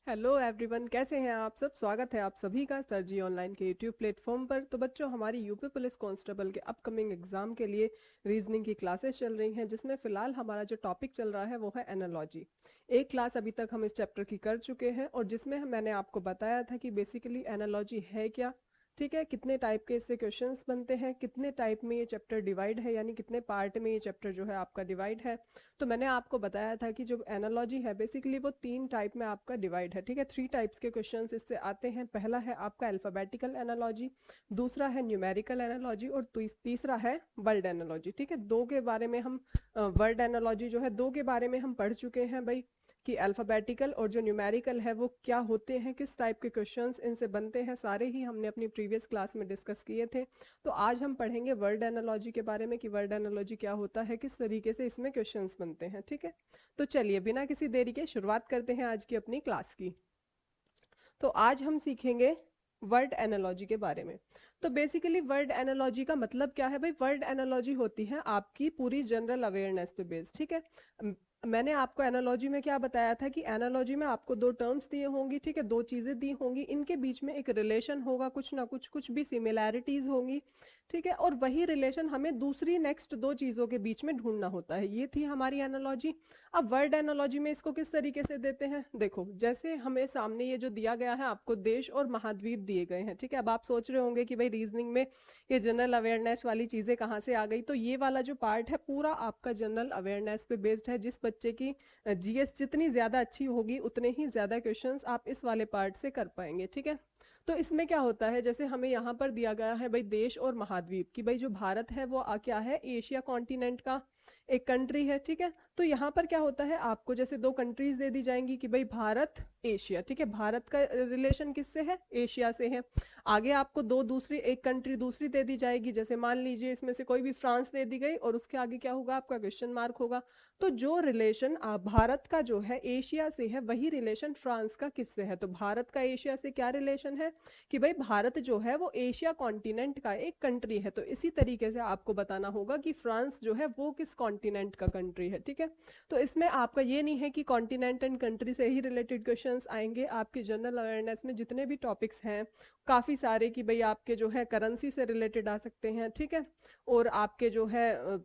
Hello everyone, कैसे हैं आप सब। स्वागत है आप सभी का सर जी ऑनलाइन के यूट्यूब प्लेटफॉर्म पर। तो बच्चों, हमारी यूपी पुलिस कांस्टेबल के अपकमिंग एग्जाम के लिए रीजनिंग की क्लासेस चल रही हैं, जिसमें फिलहाल हमारा जो टॉपिक चल रहा है वो है एनालॉजी। एक क्लास अभी तक हम इस चैप्टर की कर चुके हैं और जिसमें मैंने आपको बताया था कि बेसिकली एनालॉजी है क्या, ठीक है, कितने टाइप के इससे क्वेश्चंस बनते हैं, कितने टाइप में ये चैप्टर डिवाइड है, यानी कितने पार्ट में ये चैप्टर जो है आपका डिवाइड है। तो मैंने आपको बताया था कि जो एनालॉजी है बेसिकली वो 3 टाइप में आपका डिवाइड है, ठीक है। 3 टाइप्स के क्वेश्चंस इससे आते हैं। पहला है आपका अल्फाबेटिकल एनालॉजी, दूसरा है न्यूमेरिकल एनालॉजी और तीसरा है वर्ड एनालॉजी, ठीक है। दो के बारे में हम वर्ड एनालॉजी जो है दो के बारे में हम पढ़ चुके हैं भाई, कि अल्फाबेटिकल और जो न्यूमेरिकल है वो क्या होते हैं, किस टाइप के क्वेश्चंस इनसे बनते हैं, सारे ही हमने अपनी प्रीवियस क्लास में डिस्कस किए थे। तो आज हम पढ़ेंगे वर्ड एनालॉजी के बारे में कि वर्ड एनालॉजी क्या होता है, किस तरीके से इसमें क्वेश्चंस बनते हैं, ठीक है। तो चलिए बिना किसी देरी के शुरुआत करते हैं आज की अपनी क्लास की। तो आज हम सीखेंगे वर्ड एनालॉजी के बारे में। तो बेसिकली वर्ड एनालॉजी का मतलब क्या है भाई। वर्ड एनालॉजी होती है आपकी पूरी जनरल अवेयरनेस पे बेस्ड, ठीक है। मैंने आपको एनालॉजी में क्या बताया था कि एनालॉजी में आपको 2 टर्म्स दिए होंगी, ठीक है, 2 चीजें दी होंगी, इनके बीच में एक रिलेशन होगा, कुछ ना कुछ कुछ भी सिमिलैरिटीज होंगी, ठीक है, और वही रिलेशन हमें दूसरी नेक्स्ट 2 चीजों के बीच में ढूंढना होता है। ये थी हमारी एनालॉजी। अब वर्ड एनालॉजी में इसको किस तरीके से देते हैं, देखो जैसे हमें सामने ये जो दिया गया है आपको देश और महाद्वीप दिए गए हैं, ठीक है। अब आप सोच रहे होंगे कि भाई रीजनिंग में ये जनरल अवेयरनेस वाली चीजें कहाँ से आ गई। तो ये वाला जो पार्ट है पूरा आपका जनरल अवेयरनेस पे बेस्ड है। जिस बच्चे की जीएस जितनी ज्यादा अच्छी होगी उतने ही ज्यादा क्वेश्चंस आप इस वाले पार्ट से कर पाएंगे, ठीक है। तो इसमें क्या होता है, जैसे हमें यहाँ पर दिया गया है भाई देश और महाद्वीप की, भाई जो भारत है वो क्या है, एशिया कॉन्टिनेंट का एक कंट्री है, ठीक है। तो यहाँ पर क्या होता है, आपको जैसे 2 कंट्रीज दे दी जाएंगी कि भाई भारत एशिया, ठीक है, भारत का रिलेशन किससे है, एशिया से है। आगे आपको दूसरी एक कंट्री दूसरी दे दी जाएगी, जैसे मान लीजिए इसमें से कोई भी फ्रांस दे दी गई और उसके आगे क्या होगा, आपका क्वेश्चन मार्क होगा। तो जो रिलेशन भारत का जो है एशिया से है, वही रिलेशन फ्रांस का किससे है। तो भारत का एशिया से क्या रिलेशन है कि भाई भारत जो है वो एशिया कॉन्टिनेंट का एक कंट्री है। तो इसी तरीके से आपको बताना होगा कि फ्रांस जो है वो किस कॉन्टिनेंट का कंट्री है, ठीक है। तो इसमें आपका ये नहीं है कि कॉन्टिनेंट एंड कंट्री से ही रिलेटेड क्वेश्चंस आएंगे, आपकी जनरल अवेयरनेस में जितने भी टॉपिक्स हैं काफ़ी सारे, कि भाई आपके जो है करेंसी से रिलेटेड आ सकते हैं, ठीक है, और आपके जो है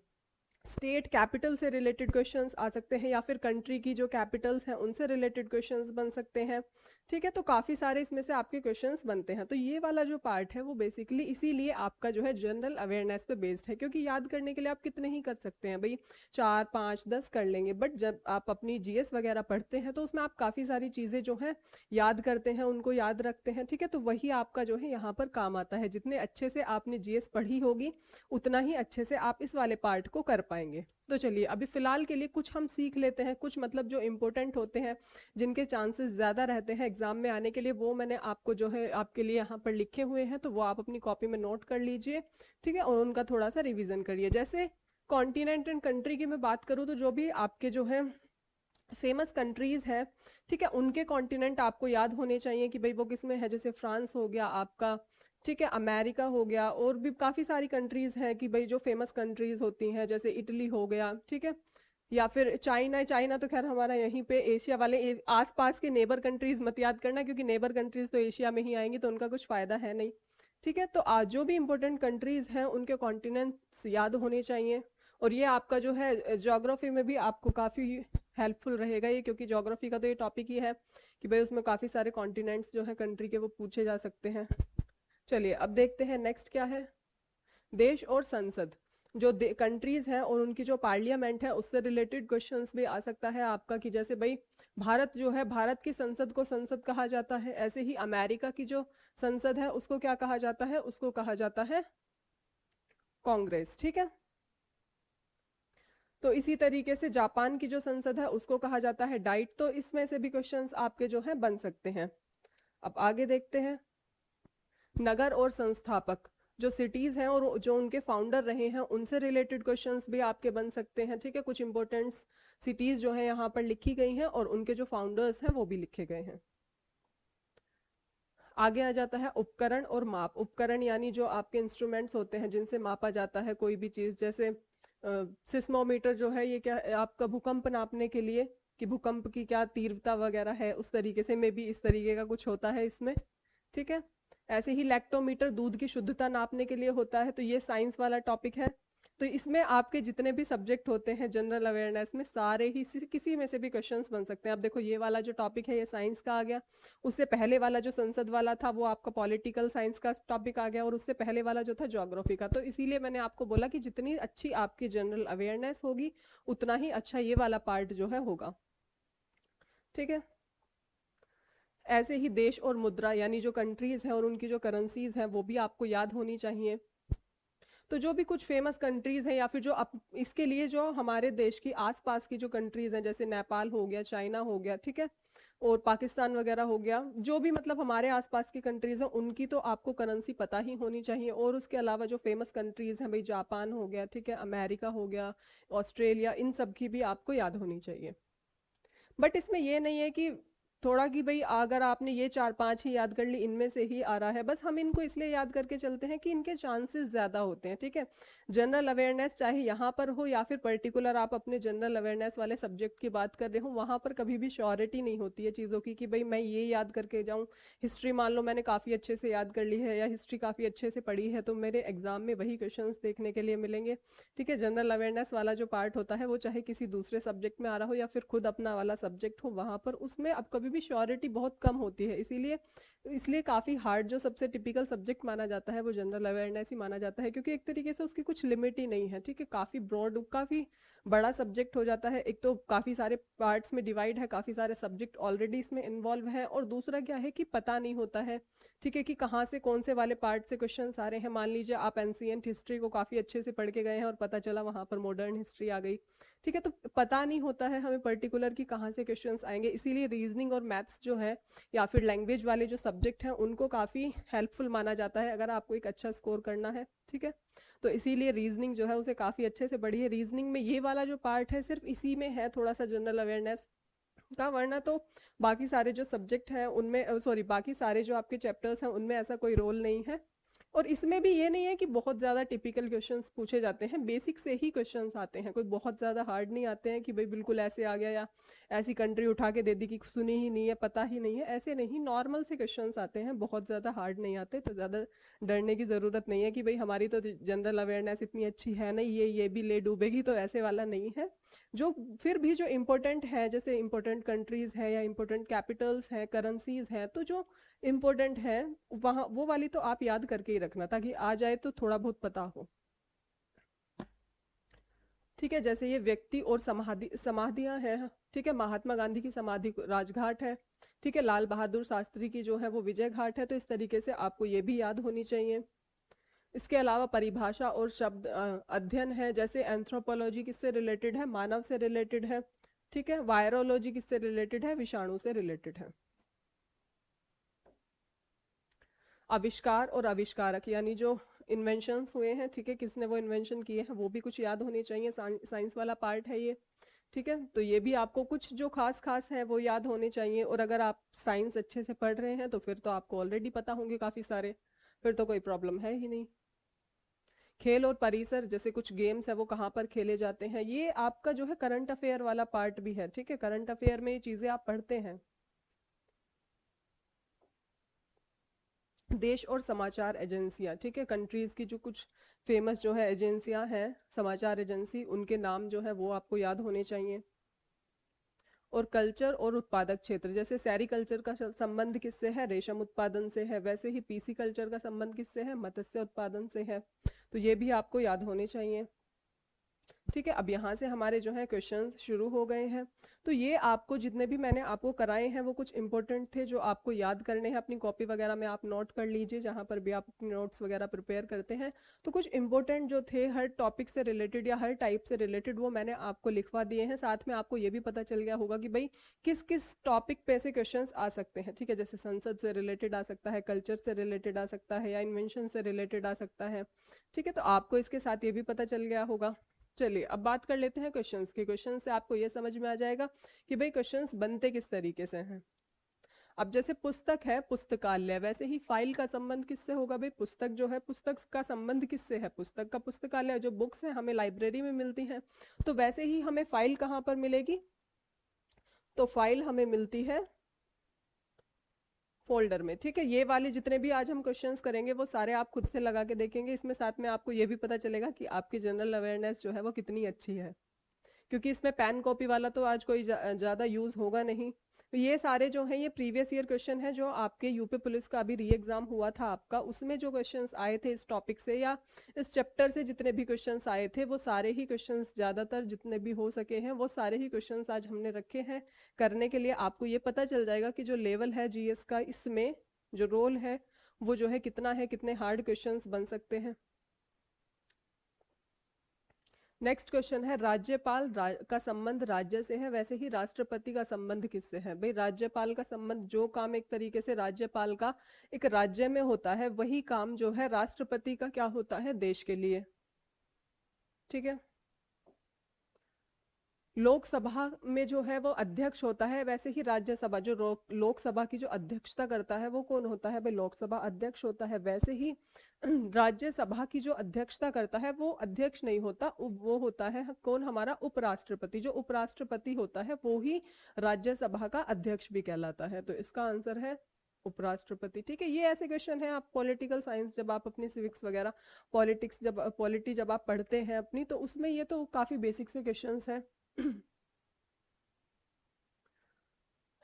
स्टेट कैपिटल से रिलेटेड क्वेश्चंस आ सकते हैं, या फिर कंट्री की जो कैपिटल्स हैं उनसे रिलेटेड क्वेश्चंस बन सकते हैं, ठीक है। तो काफ़ी सारे इसमें से आपके क्वेश्चंस बनते हैं। तो ये वाला जो पार्ट है वो बेसिकली इसीलिए आपका जो है जनरल अवेयरनेस पे बेस्ड है, क्योंकि याद करने के लिए आप कितने ही कर सकते हैं भाई, 4 5 10 कर लेंगे, बट जब आप अपनी जीएस वगैरह पढ़ते हैं तो उसमें आप काफ़ी सारी चीज़ें जो हैं याद करते हैं, उनको याद रखते हैं, ठीक है। तो वही आपका जो है यहाँ पर काम आता है। जितने अच्छे से आपने जीएस पढ़ी होगी उतना ही अच्छे से आप इस वाले पार्ट को कर पाएंगे। तो चलिए अभी फिलहाल के लिए कुछ हम सीख लेते हैं, कुछ मतलब जो इम्पोर्टेंट होते हैं, जिनके चांसेस ज़्यादा रहते हैं एग्जाम में आने के लिए, वो मैंने आपको जो है आपके लिए यहाँ पर लिखे हुए हैं। तो वो आप अपनी कॉपी में नोट कर लीजिए, ठीक है, और उनका थोड़ा सा रिविजन करिए। जैसे कॉन्टिनेंट एंड कंट्री की मैं बात करूँ तो जो भी आपके जो है फेमस कंट्रीज है, ठीक है, उनके कॉन्टिनेंट आपको याद होने चाहिए कि भाई वो किस में है। जैसे फ्रांस हो गया आपका, ठीक है, अमेरिका हो गया, और भी काफ़ी सारी कंट्रीज हैं कि भाई जो फेमस कंट्रीज होती हैं, जैसे इटली हो गया, ठीक है, या फिर चाइना। चाइना तो खैर हमारा यहीं पे एशिया वाले आसपास के नेबर कंट्रीज मत याद करना, क्योंकि नेबर कंट्रीज तो एशिया में ही आएंगी तो उनका कुछ फ़ायदा है नहीं, ठीक है। तो आज जो भी इंपॉर्टेंट कंट्रीज हैं उनके कॉन्टिनेंट्स याद होने चाहिए। और ये आपका जो है ज्योग्राफी में भी आपको काफ़ी हेल्पफुल रहेगा ये, क्योंकि ज्योग्राफी का तो ये टॉपिक ही है कि भाई उसमें काफ़ी सारे कॉन्टिनेंट्स जो है कंट्री के वो पूछे जा सकते हैं। चलिए अब देखते हैं नेक्स्ट क्या है। देश और संसद, जो कंट्रीज हैं और उनकी जो पार्लियामेंट है उससे रिलेटेड क्वेश्चंस भी आ सकता है आपका, कि जैसे भाई भारत जो है, भारत की संसद को संसद कहा जाता है, ऐसे ही अमेरिका की जो संसद है उसको क्या कहा जाता है, उसको कहा जाता है कांग्रेस, ठीक है। तो इसी तरीके से जापान की जो संसद है उसको कहा जाता है डाइट। तो इसमें से भी क्वेश्चंस आपके जो है बन सकते हैं। अब आगे देखते हैं। नगर और संस्थापक, जो सिटीज हैं और जो उनके फाउंडर रहे हैं उनसे रिलेटेड क्वेश्चंस भी आपके बन सकते हैं, ठीक है। कुछ इंपॉर्टेंट सिटीज जो है यहाँ पर लिखी गई हैं और उनके जो फाउंडर्स हैं वो भी लिखे गए हैं। आगे आ जाता है उपकरण और माप। उपकरण यानी जो आपके इंस्ट्रूमेंट्स होते हैं जिनसे मापा जाता है कोई भी चीज़, जैसे सिस्मोमीटर जो है ये क्या है, आपका भूकंप नापने के लिए कि भूकंप की क्या तीव्रता वगैरह है, उस तरीके से मे बी इस तरीके का कुछ होता है इसमें। ठीक है। ऐसे ही लैक्टोमीटर दूध की शुद्धता नापने के लिए होता है, तो ये साइंस वाला टॉपिक है। तो इसमें आपके जितने भी सब्जेक्ट होते हैं जनरल अवेयरनेस में, सारे ही किसी में से भी क्वेश्चंस बन सकते हैं। अब देखो ये वाला जो टॉपिक है ये साइंस का आ गया, उससे पहले वाला जो संसद वाला था वो आपका पॉलिटिकल साइंस का टॉपिक आ गया, और उससे पहले वाला जो था ज्योग्राफी का। तो इसीलिए मैंने आपको बोला कि जितनी अच्छी आपकी जनरल अवेयरनेस होगी उतना ही अच्छा ये वाला पार्ट जो है होगा। ठीक है। ऐसे ही देश और मुद्रा यानी जो कंट्रीज हैं और उनकी जो करेंसीज हैं वो भी आपको याद होनी चाहिए। तो जो भी कुछ फेमस कंट्रीज हैं या फिर जो इसके लिए जो हमारे देश की आसपास की जो कंट्रीज हैं, जैसे नेपाल हो गया, चाइना हो गया, ठीक है, और पाकिस्तान वगैरह हो गया, जो भी मतलब हमारे आसपास की कंट्रीज हैं उनकी तो आपको करेंसी पता ही होनी चाहिए। और उसके अलावा जो फेमस कंट्रीज हैं भाई, जापान हो गया, ठीक है, अमेरिका हो गया, ऑस्ट्रेलिया, इन सब की भी आपको याद होनी चाहिए। बट इसमें ये नहीं है कि थोड़ा कि भाई अगर आपने ये चार पांच ही याद कर ली इनमें से ही आ रहा है, बस हम इनको इसलिए याद करके चलते हैं कि इनके चांसेस ज्यादा होते हैं। ठीक है। जनरल अवेयरनेस चाहे यहाँ पर हो या फिर पर्टिकुलर आप अपने जनरल अवेयरनेस वाले सब्जेक्ट की बात कर रहे हो, वहां पर कभी भी श्योरिटी नहीं होती है चीज़ों की कि भाई मैं ये याद करके जाऊँ। हिस्ट्री मान लो मैंने काफ़ी अच्छे से याद कर ली है या हिस्ट्री काफ़ी अच्छे से पढ़ी है, तो मेरे एग्जाम में वही क्वेश्चंस देखने के लिए मिलेंगे। ठीक है। जनरल अवेयरनेस वाला जो पार्ट होता है वो चाहे किसी दूसरे सब्जेक्ट में आ रहा हो या फिर खुद अपना वाला सब्जेक्ट हो, वहां पर उसमें अब कभी भी श्योरिटी बहुत कम होती है। इसीलिए इसलिए काफ़ी हार्ड जो सबसे टिपिकल सब्जेक्ट माना जाता है वो जनरल अवेयरनेस ही माना जाता है, क्योंकि एक तरीके से उसकी कुछ लिमिट ही नहीं है। ठीक है। काफ़ी ब्रॉड, काफ़ी बड़ा सब्जेक्ट हो जाता है। एक तो काफ़ी सारे पार्ट्स में डिवाइड है, काफ़ी सारे सब्जेक्ट ऑलरेडी इसमें इन्वॉल्व है, और दूसरा क्या है कि पता नहीं होता है, ठीक है, कि कहाँ से कौन से वाले पार्ट से क्वेश्चन आ रहे हैं। मान लीजिए आप एंशियंट हिस्ट्री को काफ़ी अच्छे से पढ़ के गए हैं और पता चला वहाँ पर मॉडर्न हिस्ट्री आ गई। ठीक है। तो पता नहीं होता है हमें पर्टिकुलर कि कहाँ से क्वेश्चंस आएंगे, इसीलिए रीजनिंग और मैथ्स जो है या फिर लैंग्वेज वाले जो सब्जेक्ट हैं उनको काफ़ी हेल्पफुल माना जाता है अगर आपको एक अच्छा स्कोर करना है। ठीक है। तो इसीलिए रीजनिंग जो है उसे काफ़ी अच्छे से पढ़िए। रीजनिंग में ये वाला जो पार्ट है सिर्फ इसी में है थोड़ा सा जनरल अवेयरनेस का, वरना तो बाकी सारे जो सब्जेक्ट हैं उनमें, सॉरी, बाकी सारे जो आपके चैप्टर्स हैं उनमें ऐसा कोई रोल नहीं है। और इसमें भी ये नहीं है कि बहुत ज़्यादा टिपिकल क्वेश्चंस पूछे जाते हैं, बेसिक से ही क्वेश्चंस आते हैं, कोई बहुत ज़्यादा हार्ड नहीं आते हैं कि भाई बिल्कुल ऐसे आ गया या ऐसी कंट्री उठा के दे दी कि सुनी ही नहीं है, पता ही नहीं है, ऐसे नहीं, नॉर्मल से क्वेश्चंस आते हैं, बहुत ज़्यादा हार्ड नहीं आते। तो ज़्यादा डरने की ज़रूरत नहीं है कि भाई हमारी तो जनरल अवेयरनेस इतनी अच्छी है नहीं, ये भी ले डूबेगी, तो ऐसे वाला नहीं है। जो फिर भी जो इम्पोर्टेंट है, जैसे इम्पोर्टेंट कंट्रीज है या इम्पोर्टेंट कैपिटल्स हैं, करेंसीज हैं, तो जो इम्पोर्टेंट है वहाँ वो वाली तो आप याद करके ही रखना ताकि आ जाए तो थोड़ा बहुत पता हो। ठीक है। जैसे ये व्यक्ति और समाधियां हैं। ठीक है। महात्मा गांधी की समाधि राजघाट है। ठीक है। लाल बहादुर शास्त्री की जो है वो विजय घाट है। तो इस तरीके से आपको ये भी याद होनी चाहिए। इसके अलावा परिभाषा और शब्द अध्ययन है, जैसे एंथ्रोपोलॉजी किससे रिलेटेड है, मानव से रिलेटेड है। ठीक है। वायरोलॉजी किससे रिलेटेड है, विषाणु से रिलेटेड है। आविष्कार और आविष्कारक यानी जो इन्वेंशंस हुए हैं, ठीक है, किसने वो इन्वेंशन किए हैं, वो भी कुछ याद होने चाहिए। साइंस वाला पार्ट है ये। ठीक है। तो ये भी आपको कुछ जो खास खास है वो याद होने चाहिए। और अगर आप साइंस अच्छे से पढ़ रहे हैं तो फिर तो आपको ऑलरेडी पता होंगे काफ़ी सारे, फिर तो कोई प्रॉब्लम है ही नहीं। खेल और परिसर, जैसे कुछ गेम्स है वो कहाँ पर खेले जाते हैं, ये आपका जो है करंट अफेयर वाला पार्ट भी है। ठीक है। करंट अफेयर में ये चीज़ें आप पढ़ते हैं। देश और समाचार एजेंसियां, ठीक है, कंट्रीज की जो कुछ फेमस जो है एजेंसियां हैं, समाचार एजेंसी, उनके नाम जो है वो आपको याद होने चाहिए। और कल्चर और उत्पादक क्षेत्र, जैसे सेरिकल्चर का संबंध किससे है, रेशम उत्पादन से है, वैसे ही पीसी कल्चर का संबंध किससे है, मत्स्य उत्पादन से है। तो ये भी आपको याद होने चाहिए। ठीक है। अब यहाँ से हमारे जो है क्वेश्चंस शुरू हो गए हैं। तो ये आपको जितने भी मैंने आपको कराए हैं वो कुछ इंपॉर्टेंट थे जो आपको याद करने हैं। अपनी कॉपी वगैरह में आप नोट कर लीजिए, जहाँ पर भी आप अपने नोट्स वगैरह प्रिपेयर करते हैं। तो कुछ इंपॉर्टेंट जो थे हर टॉपिक से रिलेटेड या हर टाइप से रिलेटेड, वो मैंने आपको लिखवा दिए हैं। साथ में आपको ये भी पता चल गया होगा कि भाई किस किस टॉपिक पे से क्वेश्चंस आ सकते हैं। ठीक है। जैसे संसद से रिलेटेड आ सकता है, कल्चर से रिलेटेड आ सकता है, या इन्वेंशन से रिलेटेड आ सकता है। ठीक है। तो आपको इसके साथ ये भी पता चल गया होगा। चलिए अब बात कर लेते हैं क्वेश्चंस की। क्वेश्चन से आपको ये समझ में आ जाएगा कि भाई क्वेश्चंस बनते किस तरीके से हैं। अब जैसे पुस्तक है पुस्तकालय, वैसे ही फाइल का संबंध किससे होगा भाई? पुस्तक जो है, पुस्तक का संबंध किससे है? पुस्तक का पुस्तकालय, जो बुक्स है हमें लाइब्रेरी में मिलती हैं, तो वैसे ही हमें फाइल कहाँ पर मिलेगी? तो फाइल हमें मिलती है फोल्डर में। ठीक है, ये वाले जितने भी आज हम क्वेश्चंस करेंगे वो सारे आप खुद से लगा के देखेंगे, इसमें साथ में आपको ये भी पता चलेगा कि आपकी जनरल अवेयरनेस जो है वो कितनी अच्छी है, क्योंकि इसमें पेन कॉपी वाला तो आज कोई ज़्यादा यूज़ होगा नहीं। तो ये सारे जो हैं ये प्रीवियस ईयर क्वेश्चन है, जो आपके यूपी पुलिस का अभी री एग्ज़ाम हुआ था आपका, उसमें जो क्वेश्चंस आए थे इस टॉपिक से या इस चैप्टर से, जितने भी क्वेश्चंस आए थे वो सारे ही क्वेश्चंस, ज़्यादातर जितने भी हो सके हैं वो सारे ही क्वेश्चंस आज हमने रखे हैं करने के लिए। आपको ये पता चल जाएगा कि जो लेवल है जीएस का, इसमें जो रोल है वो जो है कितना है, कितने हार्ड क्वेश्चंस बन सकते हैं। नेक्स्ट क्वेश्चन है, राज्यपाल का संबंध राज्य से है, वैसे ही राष्ट्रपति का संबंध किससे है? भाई राज्यपाल का संबंध, जो काम एक तरीके से राज्यपाल का एक राज्य में होता है, वही काम जो है राष्ट्रपति का क्या होता है? देश के लिए। ठीक है, लोकसभा में जो है वो अध्यक्ष होता है, वैसे ही राज्यसभा, जो लोकसभा की जो अध्यक्षता करता है वो कौन होता है? भाई लोकसभा अध्यक्ष होता है। वैसे ही राज्यसभा की जो अध्यक्षता करता है वो अध्यक्ष नहीं होता, वो होता है कौन? हमारा उपराष्ट्रपति। जो उपराष्ट्रपति होता है वो ही राज्यसभा का अध्यक्ष भी कहलाता है, तो इसका आंसर है उपराष्ट्रपति। ठीक है, ये ऐसे क्वेश्चन है, आप पॉलिटिकल साइंस जब आप अपनी सिविक्स वगैरह, पॉलिटिक्स जब पॉलिटी जब आप पढ़ते हैं अपनी, तो उसमें ये तो काफी बेसिक से क्वेश्चंस हैं।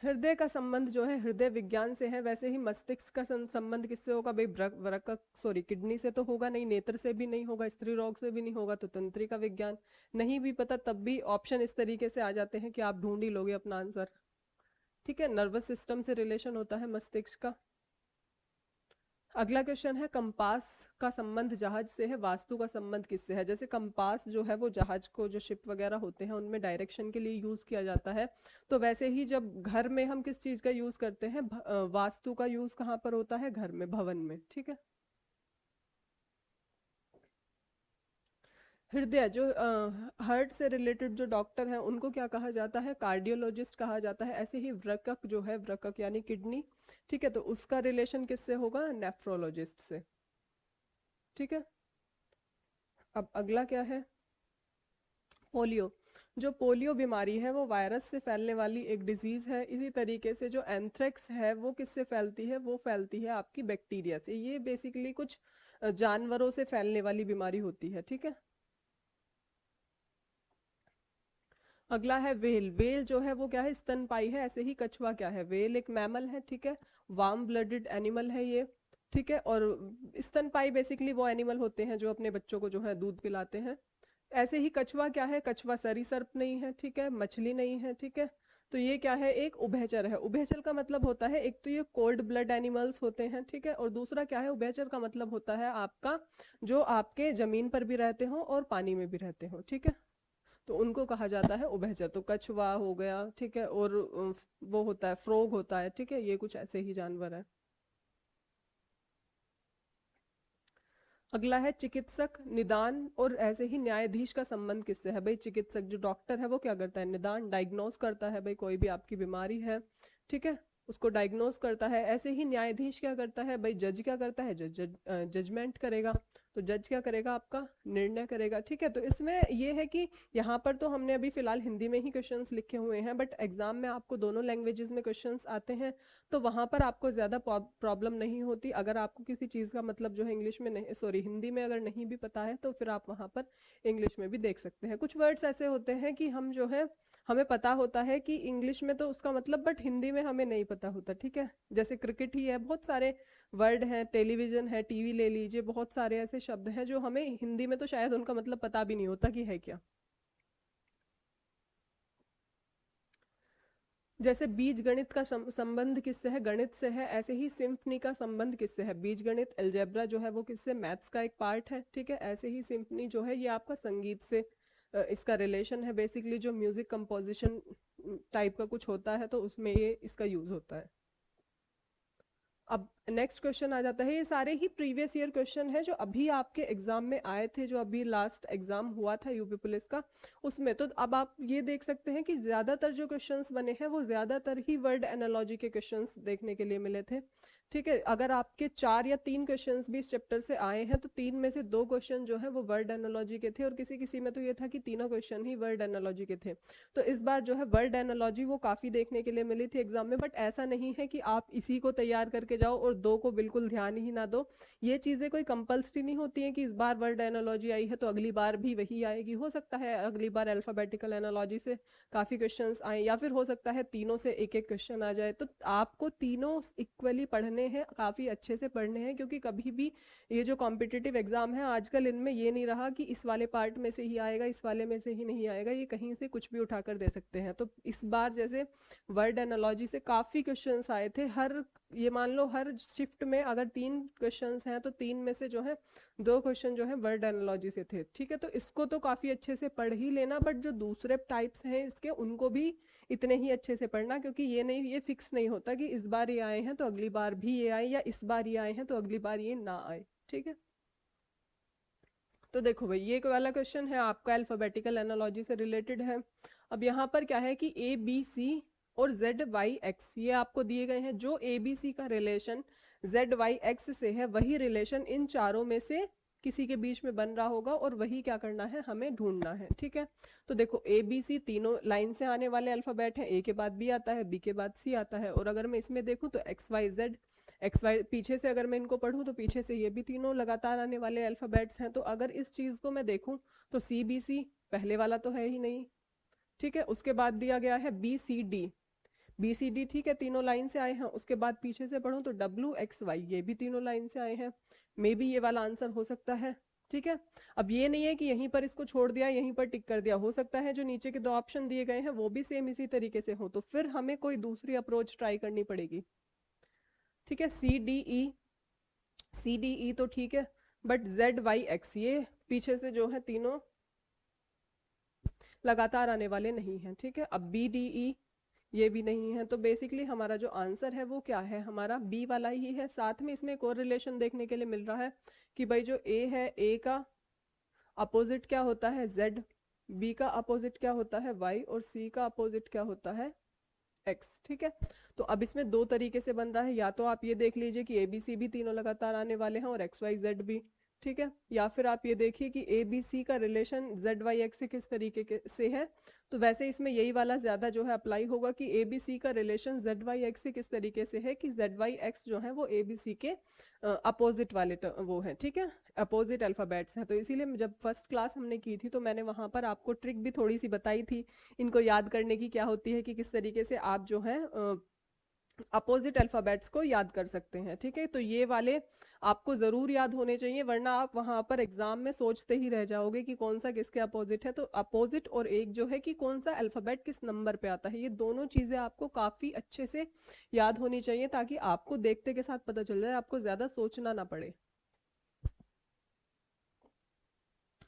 हृदय का संबंध जो है हृदय विज्ञान से है, वैसे ही मस्तिष्क का संबंध किससे होगा? भाई सॉरी, किडनी से तो होगा नहीं, नेत्र से भी नहीं होगा, स्त्री रोग से भी नहीं होगा, तो तंत्रिका विज्ञान। नहीं भी पता तब भी ऑप्शन इस तरीके से आ जाते हैं कि आप ढूंढ ही लोगे अपना आंसर। ठीक है, नर्वस सिस्टम से रिलेशन होता है मस्तिष्क का। अगला क्वेश्चन है, कंपास का संबंध जहाज से है, वास्तु का संबंध किससे है? जैसे कंपास जो है वो जहाज को, जो शिप वगैरह होते हैं उनमें डायरेक्शन के लिए यूज किया जाता है, तो वैसे ही जब घर में हम किस चीज का यूज करते हैं? वास्तु का यूज कहाँ पर होता है? घर में, भवन में। ठीक है, हृदय जो हार्ट से रिलेटेड जो डॉक्टर हैं उनको क्या कहा जाता है? कार्डियोलॉजिस्ट कहा जाता है। ऐसे ही वृकक जो है, वृकक यानी किडनी, ठीक है, तो उसका रिलेशन किससे होगा? नेफ्रोलॉजिस्ट से। ठीक है, अब अगला क्या है? पोलियो। जो पोलियो बीमारी है वो वायरस से फैलने वाली एक डिजीज है। इसी तरीके से जो एंथ्रेक्स है वो किससे फैलती है? वो फैलती है आपकी बैक्टीरिया से। ये बेसिकली कुछ जानवरों से फैलने वाली बीमारी होती है। ठीक है, अगला है वेल। वेल जो है वो क्या है? स्तनपाई है। ऐसे ही कछुआ क्या है? वेल एक मैमल है। ठीक है, वार्म ब्लडेड एनिमल है ये। ठीक है, और स्तनपाई बेसिकली वो एनिमल होते हैं जो अपने बच्चों को जो है दूध पिलाते हैं। ऐसे ही कछुआ क्या है? कछुआ सरीसृप नहीं है। ठीक है, मछली नहीं है। ठीक है, तो ये क्या है? एक उभयचर है। उभयचर का मतलब होता है, एक तो ये कोल्ड ब्लड एनिमल्स होते हैं, ठीक है, और दूसरा क्या है? उभयचर का मतलब होता है आपका जो आपके जमीन पर भी रहते हो और पानी में भी रहते हो। ठीक है, तो उनको कहा जाता है उभयचर। तो कछुआ हो गया, ठीक है, और वो होता है फ्रॉग होता है। ठीक है, ये कुछ ऐसे ही जानवर है। अगला है चिकित्सक, निदान और ऐसे ही न्यायाधीश का संबंध किससे है? भाई चिकित्सक जो डॉक्टर है वो क्या करता है? निदान, डायग्नोस करता है, भाई कोई भी आपकी बीमारी है, ठीक है, उसको डायग्नोस करता है। ऐसे ही न्यायाधीश क्या करता है? भाई जज क्या करता है? जजमेंट करेगा। तो जज क्या करेगा? आपका निर्णय करेगा। ठीक है, तो इसमें ये है कि यहाँ पर तो हमने अभी फिलहाल हिंदी में ही क्वेश्चंस लिखे हुए हैं, बट एग्जाम में आपको दोनों लैंग्वेजेस में क्वेश्चंस आते हैं, तो वहां पर आपको ज़्यादा प्रॉब्लम नहीं होती। अगर आपको किसी चीज़ का मतलब जो है इंग्लिश में नहीं, सॉरी हिंदी में अगर नहीं भी पता है, तो फिर आप वहां पर इंग्लिश में भी देख सकते हैं। कुछ वर्ड्स ऐसे होते हैं कि हम जो है, हमें पता होता है कि इंग्लिश में तो उसका मतलब, बट हिंदी में हमें नहीं पता होता। ठीक है, जैसे क्रिकेट ही है, बहुत सारे वर्ड हैं, टेलीविजन है, टीवी ले लीजिए, बहुत सारे ऐसे शब्द हैं जो हमें हिंदी में तो शायद उनका मतलब पता भी नहीं होता कि है क्या। जैसे बीज गणित का संबंध किससे है? गणित से है। ऐसे ही सिम्फनी का संबंध किससे है? बीज गणित, अलजेब्रा जो है वो किससे? मैथ्स का एक पार्ट है। ठीक है, ऐसे ही सिम्फनी जो है ये आपका संगीत से इसका रिलेशन है। बेसिकली जो म्यूजिक कंपोजिशन टाइप का कुछ होता है तो उसमें ये इसका यूज होता है। अब नेक्स्ट क्वेश्चन आ जाता है, ये सारे ही प्रीवियस ईयर क्वेश्चन है जो अभी आपके एग्जाम में आए थे, जो अभी लास्ट एग्जाम हुआ था यूपी पुलिस का उसमें। तो अब आप ये देख सकते हैं कि ज्यादातर जो क्वेश्चंस बने हैं वो ज्यादातर ही वर्ड एनालॉजी के क्वेश्चंस देखने के लिए मिले थे। ठीक है, अगर आपके 4 या 3 क्वेश्चंस भी इस चैप्टर से आए हैं तो 3 में से 2 क्वेश्चन जो है वो वर्ड एनालॉजी के थे, और किसी किसी में तो ये था कि तीनों क्वेश्चन ही वर्ड एनालॉजी के थे। तो इस बार जो है वर्ड एनालॉजी वो काफ़ी देखने के लिए मिली थी एग्जाम में, बट ऐसा नहीं है कि आप इसी को तैयार करके जाओ और 2 को बिल्कुल ध्यान ही ना दो। ये चीज़ें कोई कंपल्सरी नहीं होती हैं कि इस बार वर्ड एनालॉजी आई है तो अगली बार भी वही आएगी। हो सकता है अगली बार अल्फ़ाबेटिकल एनालॉजी से काफ़ी क्वेश्चंस आए, या फिर हो सकता है तीनों से एक एक क्वेश्चन आ जाए। तो आपको तीनों इक्वली पढ़ने हैं, काफ़ी अच्छे से पढ़ने हैं, क्योंकि कभी भी ये जो कॉम्पिटिटिव एग्जाम है आजकल इनमें ये नहीं रहा कि इस वाले पार्ट में से ही आएगा, इस वाले में से ही नहीं आएगा, ये कहीं से कुछ भी उठाकर दे सकते हैं। तो इस बार जैसे वर्ड एनालॉजी से काफ़ी क्वेश्चंस आए थे, हर ये मान लो हर शिफ्ट में अगर 3 क्वेश्चंस हैं तो 3 में से जो है 2 क्वेश्चन जो है वर्ड एनालॉजी से थे। ठीक है, तो इसको तो काफ़ी अच्छे से पढ़ ही लेना, बट जो दूसरे टाइप्स हैं इसके उनको भी इतने ही अच्छे से पढ़ना, क्योंकि ये नहीं, ये फिक्स नहीं होता कि इस बार ये आए हैं तो अगली बार भी ये आए, या इस बार ये आए हैं तो अगली बार ये ना आए। ठीक है, तो देखो भाई ये वाला क्वेश्चन है आपका अल्फाबेटिकल एनालॉजी से रिलेटेड है। अब यहाँ पर क्या है कि ए बी सी और जेड वाई एक्स ये आपको दिए गए हैं। जो ए बी सी का रिलेशन जेड वाई एक्स से है वही रिलेशन इन चारों में से किसी के बीच में बन रहा होगा, और वही क्या करना है, हमें ढूंढना है। ठीक है, तो देखो ए बी सी तीनों लाइन से आने वाले अल्फाबेट हैं, ए के बाद बी आता है, बी के बाद सी आता है, और अगर मैं इसमें देखूं तो X Y Z, X Y पीछे से अगर मैं इनको पढ़ूं तो पीछे से ये भी तीनों लगातार आने वाले अल्फाबेट्स हैं। तो अगर इस चीज को मैं देखूं तो सी बी सी पहले वाला तो है ही नहीं। ठीक है, उसके बाद दिया गया है B C D, B C D ठीक है तीनों लाइन से आए हैं। उसके बाद पीछे से पढ़ूं तो डब्ल्यू एक्स वाई ये भी तीनों लाइन से आए हैं, मे बी ये वाला आंसर हो सकता है। ठीक है, अब ये नहीं है कि यहीं पर इसको छोड़ दिया यहीं पर टिक कर दिया, हो सकता है जो नीचे के 2 ऑप्शन दिए गए हैं वो भी सेम इसी तरीके से हो, तो फिर हमें कोई दूसरी अप्रोच ट्राई करनी पड़ेगी। ठीक है, C D E, C D E तो ठीक है, बट जेड वाई एक्स ये पीछे से जो है तीनों लगातार आने वाले नहीं हैं। ठीक है, अब बी डी ई ये भी नहीं है, तो बेसिकली हमारा जो आंसर है वो क्या है, हमारा बी वाला ही है। साथ में इसमें एक और रिलेशन देखने के लिए मिल रहा है कि भाई जो ए है, ए का अपोजिट क्या होता है जेड, बी का अपोजिट क्या होता है वाई, और सी का अपोजिट क्या होता है एक्स। ठीक है, तो अब इसमें 2 तरीके से बन रहा है, या तो आप ये देख लीजिए कि ए बी सी भी तीनों लगातार आने वाले हैं और एक्स वाई जेड भी। ठीक है, या फिर आप ये देखिए कि ए बी सी का रिलेशन जेड वाई एक्स से किस तरीके के से है। तो वैसे इसमें यही वाला ज्यादा जो है अप्लाई होगा कि ए बी सी का रिलेशन जेड वाई एक्स से किस तरीके से है, कि जेड वाई एक्स जो है वो ए बी सी के अपोजिट वाले वो है। ठीक है, अपोजिट अल्फाबेट्स हैं, तो इसीलिए जब फर्स्ट क्लास हमने की थी तो मैंने वहां पर आपको ट्रिक भी थोड़ी सी बताई थी इनको याद करने की, क्या होती है कि किस तरीके से आप जो है अपोजिट अल्फाबेट्स को याद कर सकते हैं। ठीक है, तो ये वाले आपको जरूर याद होने चाहिए, वरना आप वहां पर एग्जाम में सोचते ही रह जाओगे कि कौन सा किसके अपोजिट है। तो अपोजिट और एक जो है कि कौन सा अल्फाबेट किस नंबर पे आता है, ये दोनों चीजें आपको काफी अच्छे से याद होनी चाहिए, ताकि आपको देखते के साथ पता चल जाए, आपको ज्यादा सोचना ना पड़े।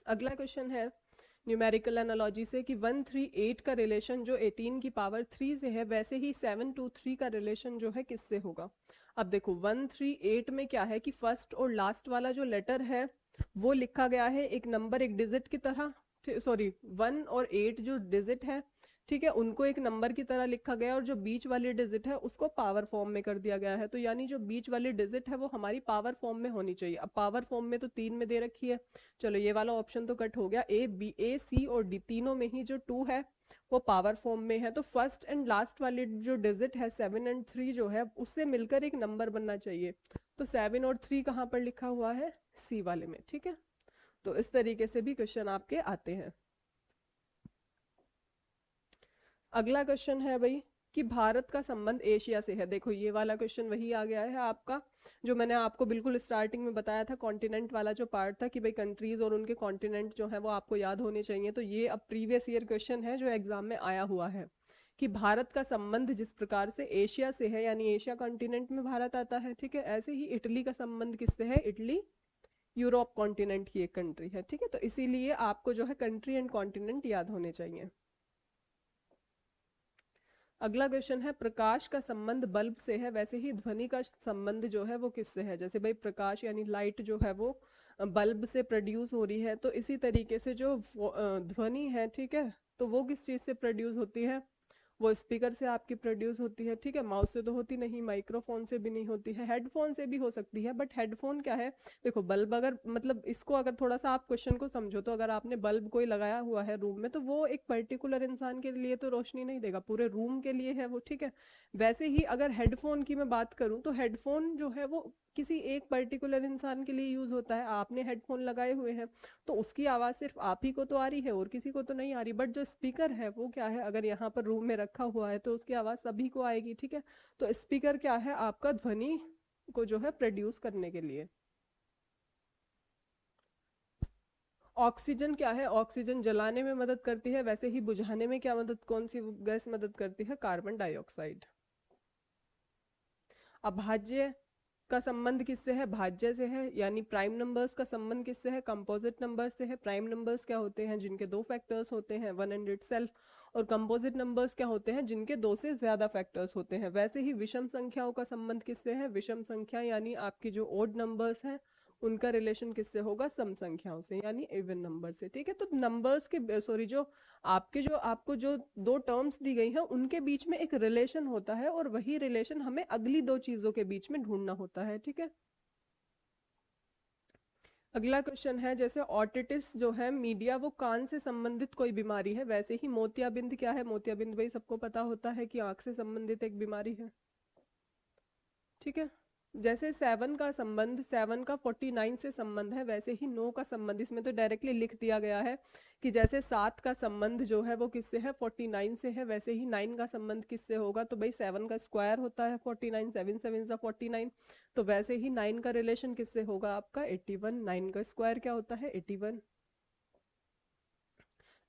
अगला क्वेश्चन है न्यूमेरिकल एनालॉजी से कि 138 का रिलेशन जो 18 की पावर 3 से है, वैसे ही 723 का रिलेशन जो है किससे होगा। अब देखो 138 में क्या है कि फर्स्ट और लास्ट वाला जो लेटर है वो लिखा गया है एक नंबर एक डिजिट की तरह, सॉरी 1 और 8 जो डिजिट है, ठीक है, उनको एक नंबर की तरह लिखा गया, और जो बीच वाली डिजिट है उसको पावर फॉर्म में कर दिया गया है। तो यानी जो बीच वाली डिजिट है वो हमारी पावर फॉर्म में होनी चाहिए। अब पावर फॉर्म में तो 3 में दे रखी है, चलो ये वाला ऑप्शन तो कट हो गया। ए बी ए सी और डी तीनों में ही जो 2 है वो पावर फॉर्म में है, तो फर्स्ट एंड लास्ट वाली जो डिजिट है 7 एंड 3 जो है उससे मिलकर एक नंबर बनना चाहिए। तो 7 और 3 कहाँ पर लिखा हुआ है, सी वाले में। ठीक है, तो इस तरीके से भी क्वेश्चन आपके आते हैं। अगला क्वेश्चन है भाई कि भारत का संबंध एशिया से है। देखो ये वाला क्वेश्चन वही आ गया है आपका, जो मैंने आपको बिल्कुल स्टार्टिंग में बताया था, कॉन्टिनेंट वाला जो पार्ट था कि भाई कंट्रीज और उनके कॉन्टिनेंट जो है वो आपको याद होने चाहिए। तो ये अब प्रीवियस ईयर क्वेश्चन है जो एग्जाम में आया हुआ है कि भारत का संबंध जिस प्रकार से एशिया से है, यानी एशिया कॉन्टिनेंट में भारत आता है, ठीक है, ऐसे ही इटली का संबंध किससे है, इटली यूरोप कॉन्टिनेंट की एक कंट्री है। ठीक है, तो इसीलिए आपको जो है कंट्री एंड कॉन्टिनेंट याद होने चाहिए। अगला क्वेश्चन है, प्रकाश का संबंध बल्ब से है, वैसे ही ध्वनि का संबंध जो है वो किससे है? जैसे भाई प्रकाश यानी लाइट जो है वो बल्ब से प्रोड्यूस हो रही है, तो इसी तरीके से जो ध्वनि है, ठीक है, तो वो किस चीज से प्रोड्यूस होती है? वो स्पीकर से आपकी प्रोड्यूस होती है, ठीक है। माउस से तो होती नहीं, माइक्रोफोन से भी नहीं होती है, हेडफोन से भी हो सकती है, बट हेडफोन क्या है, देखो बल्ब अगर मतलब इसको अगर थोड़ा सा आप क्वेश्चन को समझो तो अगर आपने बल्ब कोई लगाया हुआ है रूम में तो वो एक पर्टिकुलर इंसान के लिए तो रोशनी नहीं देगा, पूरे रूम के लिए है वो, ठीक है। वैसे ही अगर हेडफोन की मैं बात करूं तो हेडफोन जो है वो किसी एक पर्टिकुलर इंसान के लिए यूज होता है। आपने हेडफोन लगाए हुए हैं तो उसकी आवाज सिर्फ आप ही को तो आ रही है और किसी को तो नहीं आ रही, बट जो स्पीकर है वो क्या है, अगर यहाँ पर रूम में रखा हुआ है तो उसकी आवाज सभी को आएगी, ठीक है। तो स्पीकर क्या है, आपका ध्वनि को जो है प्रोड्यूस करने के लिए। ऑक्सीजन क्या है, ऑक्सीजन जलाने में मदद करती है, वैसे ही बुझाने में क्या मदद, कौन सी गैस मदद करती है? Carbon dioxide. अभाज्य का संबंध किससे है? भाज्य से है, यानी प्राइम नंबर्स का संबंध किससे है? कंपोजिट नंबर्स से है। प्राइम नंबर्स क्या होते हैं? जिनके दो फैक्टर्स होते हैं, वन एंड इट सेल्फ। और कंपोजिट नंबर्स क्या होते हैं? जिनके दो से ज्यादा फैक्टर्स होते हैं। वैसे ही विषम संख्याओं का संबंध किससे है? विषम संख्या यानी आपकी जो ओड नंबर्स हैं उनका रिलेशन किससे होगा? सम संख्याओं से यानी इवन नंबर से, ठीक है। तो नंबर्स के सॉरी जो आपके जो आपको जो दो टर्म्स दी गई हैं उनके बीच में एक रिलेशन होता है और वही रिलेशन हमें अगली दो चीजों के बीच में ढूंढना होता है, ठीक है। अगला क्वेश्चन है, जैसे ऑटिटिस जो है मीडिया वो कान से संबंधित कोई बीमारी है, वैसे ही मोतियाबिंद क्या है? मोतियाबिंद भाई सबको पता होता है कि आंख से संबंधित एक बीमारी है, ठीक है। जैसे सेवन का संबंध, सेवन का 49 से संबंध है, वैसे ही नो का संबंध इसमें तो डायरेक्टली लिख दिया गया है कि जैसे सात का संबंध जो है वो किससे है? 49 से है, वैसे ही नाइन का संबंध किससे होगा? तो भाई सेवन का स्क्वायर होता है 49, सेवन सेवन जा 49, तो वैसे ही नाइन का रिलेशन किससे होगा? आपका 81, नाइन का स्क्वायर क्या होता है? 81।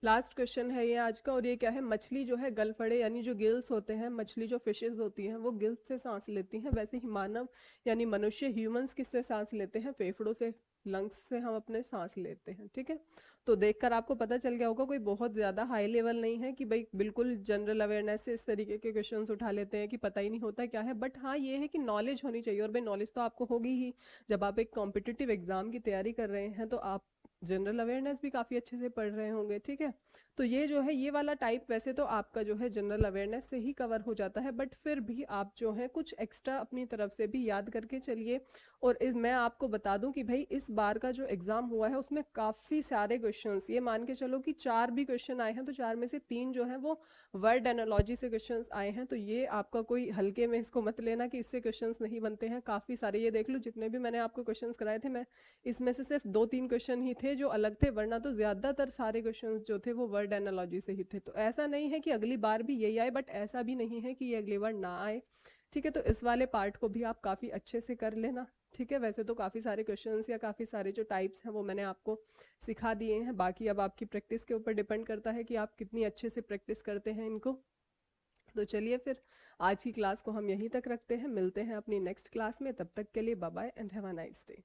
लास्ट क्वेश्चन है ये आज का, और ये क्या है, मछली जो है गलफड़े यानी जो गिल्स होते हैं, मछली जो फिशेज होती हैं वो गिल्स से सांस लेती हैं, वैसे ही मानव यानी मनुष्य ह्यूमंस किससे सांस लेते हैं? फेफड़ों से, लंग्स से हम अपने सांस लेते हैं, ठीक है। तो देखकर आपको पता चल गया होगा कोई बहुत ज्यादा हाई लेवल नहीं है कि भाई बिल्कुल जनरल अवेयरनेस से इस तरीके के क्वेश्चंस उठा लेते हैं कि पता ही नहीं होता क्या है, बट हाँ ये है कि नॉलेज होनी चाहिए, और भाई नॉलेज तो आपको होगी ही। जब आप एक कॉम्पिटिटिव एग्जाम की तैयारी कर रहे हैं तो आप जनरल अवेयरनेस भी काफ़ी अच्छे से पढ़ रहे होंगे, ठीक है। तो ये जो है ये वाला टाइप वैसे तो आपका जो है जनरल अवेयरनेस से ही कवर हो जाता है, बट फिर भी आप जो है कुछ एक्स्ट्रा अपनी तरफ से भी याद करके चलिए। और मैं आपको बता दूं कि भाई इस बार का जो एग्ज़ाम हुआ है उसमें काफ़ी सारे क्वेश्चंस, ये मान के चलो कि चार भी क्वेश्चन आए हैं तो चार में से तीन जो है वो वर्ड एनालॉजी से क्वेश्चंस आए हैं, तो ये आपका कोई हल्के में इसको मत लेना कि इससे क्वेश्चंस नहीं बनते हैं। काफ़ी सारे, ये देख लो जितने भी मैंने आपको क्वेश्चंस कराए थे, मैं इसमें से सिर्फ दो तीन क्वेश्चन ही थे जो अलग थे, वरना तो ज्यादातर सारे क्वेश्चंस जो थे वो वर्ड एनालॉजी से ही थे। तो ऐसा नहीं है कि अगली बार भी यही आए, बट ऐसा भी नहीं है कि ये अगली बार ना आए, ठीक है। तो इस वाले पार्ट को भी आप काफ़ी अच्छे से कर लेना, ठीक है। वैसे तो काफ़ी सारे क्वेश्चंस या काफ़ी सारे जो टाइप्स हैं वो मैंने आपको सिखा दिए हैं, बाकी अब आपकी प्रैक्टिस के ऊपर डिपेंड करता है कि आप कितनी अच्छे से प्रैक्टिस करते हैं इनको। तो चलिए फिर आज की क्लास को हम यहीं तक रखते हैं, मिलते हैं अपनी नेक्स्ट क्लास में, तब तक के लिए bye bye and have a nice day.